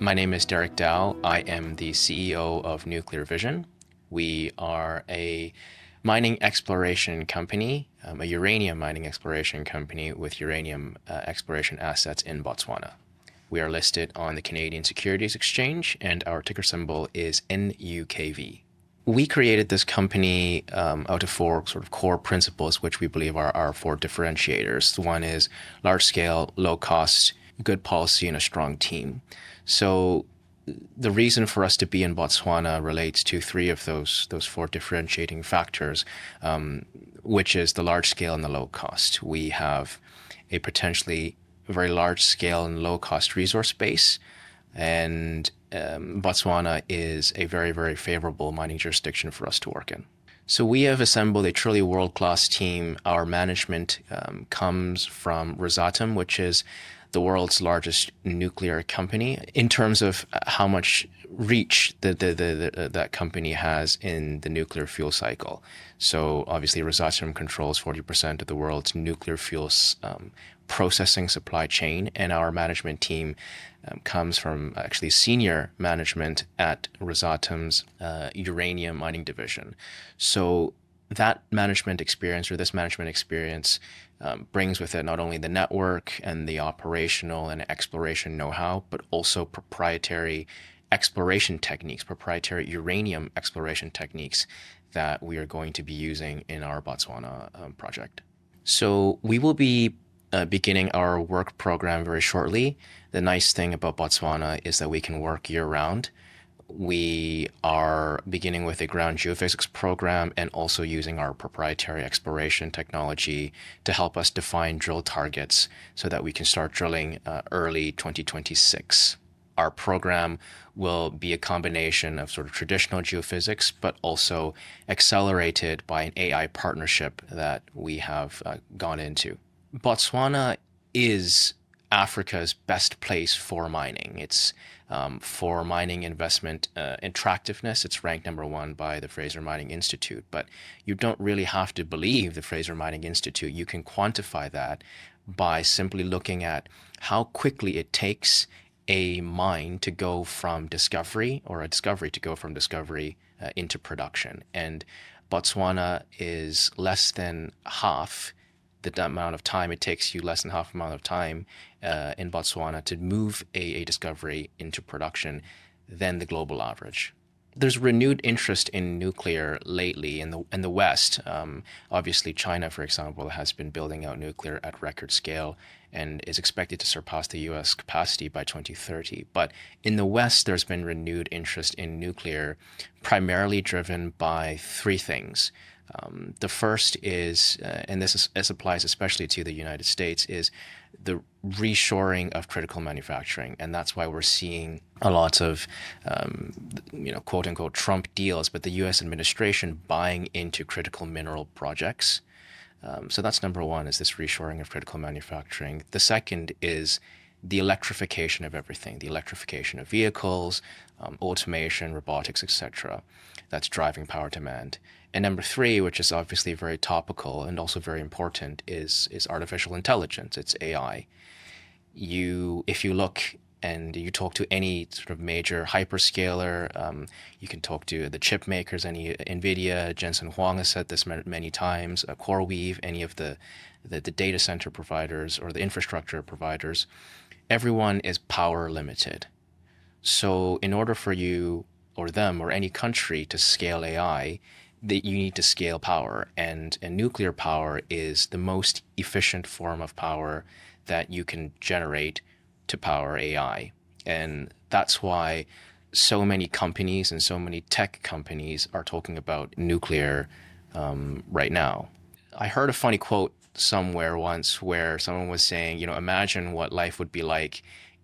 My name is Derrick Dao. I am the CEO of Nuclear Vision. We are a mining exploration company, a uranium mining exploration company with uranium exploration assets in Botswana. We are listed on the Canadian Securities Exchange, and our ticker symbol is NUKV. We created this company out of four sort of core principles, which we believe are our four differentiators. One is large scale, low cost, good policy, and a strong team. So the reason for us to be in Botswana relates to three of those four differentiating factors, which is the large scale and the low cost. We have a potentially very large scale and low cost resource base, and Botswana is a very, very favorable mining jurisdiction for us to work in. So we have assembled a truly world-class team. Our management comes from Rosatom, which is the world's largest nuclear company, in terms of how much reach that company has in the nuclear fuel cycle. So obviously Rosatom controls 40% of the world's nuclear fuels processing supply chain, and our management team comes from actually senior management at Rosatom's uranium mining division. So that management experience, or this management experience, brings with it not only the network and the operational and exploration know-how, but also proprietary exploration techniques, proprietary uranium exploration techniques that we are going to be using in our Botswana project. So we will be beginning our work program very shortly. The nice thing about Botswana is that we can work year-round. We are beginning with a ground geophysics program and also using our proprietary exploration technology to help us define drill targets so that we can start drilling early 2026. Our program will be a combination of sort of traditional geophysics, but also accelerated by an AI partnership that we have gone into. Botswana is Africa's best place for mining. It's for mining investment attractiveness, it's ranked #1 by the Fraser Mining Institute. But you don't really have to believe the Fraser Mining Institute. You can quantify that by simply looking at how quickly it takes a mine to go from discovery, or a discovery to go from discovery into production. And Botswana is less than half the amount of time it takes you, less than half the amount of time in Botswana to move a discovery into production than the global average. There's renewed interest in nuclear lately in the West. Obviously, China, for example, has been building out nuclear at record scale and is expected to surpass the US capacity by 2030. But in the West, there's been renewed interest in nuclear, primarily driven by three things. The first is, and this applies especially to the United States, is the reshoring of critical manufacturing. And that's why we're seeing a lot of, quote unquote, Trump deals, but the US administration buying into critical mineral projects. So that's #1, is this reshoring of critical manufacturing. The second is the electrification of everything, the electrification of vehicles, automation, robotics, etc. That's driving power demand. And #3, which is obviously very topical and also very important, is artificial intelligence. It's AI. If you look and you talk to any sort of major hyperscaler, you can talk to the chip makers, any NVIDIA, Jensen Huang has said this many times, CoreWeave, any of the data center providers or the infrastructure providers, everyone is power limited. So in order for you or them or any country to scale AI, that you need to scale power, and nuclear power is the most efficient form of power that you can generate to power AI. And that's why so many companies and so many tech companies are talking about nuclear right now. I heard a funny quote somewhere once where someone was saying, imagine what life would be like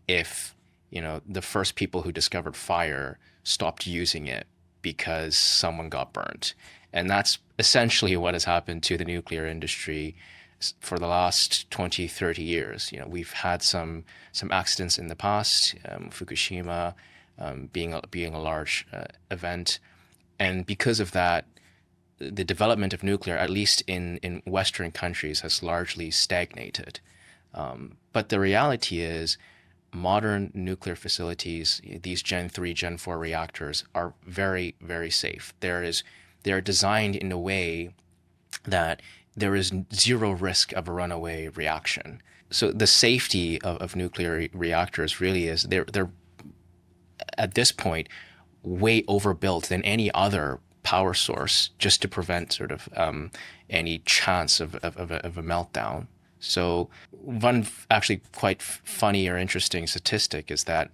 if, the first people who discovered fire stopped using it because someone got burnt. And that's essentially what has happened to the nuclear industry for the last 20, 30 years. We've had some accidents in the past, Fukushima being a large event. And because of that, the development of nuclear, at least in Western countries, has largely stagnated. But the reality is modern nuclear facilities, these Gen 3, Gen 4 reactors, are very, very safe. They are designed in a way that there is zero risk of a runaway reaction. So the safety of nuclear reactors really is they're at this point way overbuilt than any other power source, just to prevent sort of any chance of a meltdown. So one actually quite funny or interesting statistic is that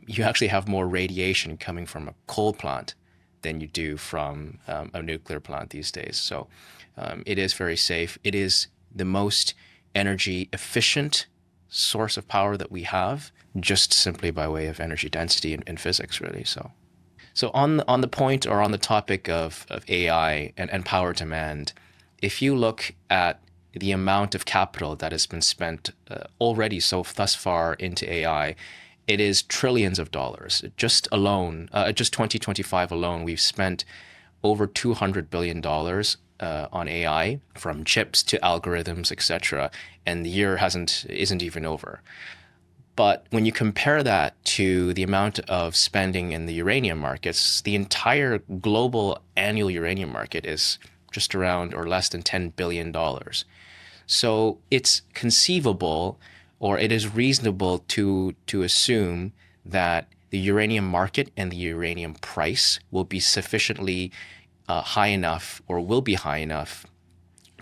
you actually have more radiation coming from a coal plant than you do from a nuclear plant these days. So it is very safe. It is the most energy efficient source of power that we have, just simply by way of energy density and physics, really. So on the point or on the topic of AI and power demand, if you look at the amount of capital that has been spent already thus far into AI, it is trillions of dollars. Just 2025 alone, we've spent over $200 billion on AI, from chips to algorithms, etc. And the year isn't even over. But when you compare that to the amount of spending in the uranium markets, the entire global annual uranium market is just around or less than $10 billion. So it's conceivable, or it is reasonable to assume that the uranium market and the uranium price will be sufficiently high enough, or will be high enough,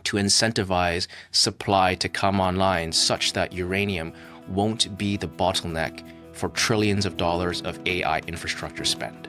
to incentivize supply to come online, such that uranium won't be the bottleneck for trillions of dollars of AI infrastructure spend.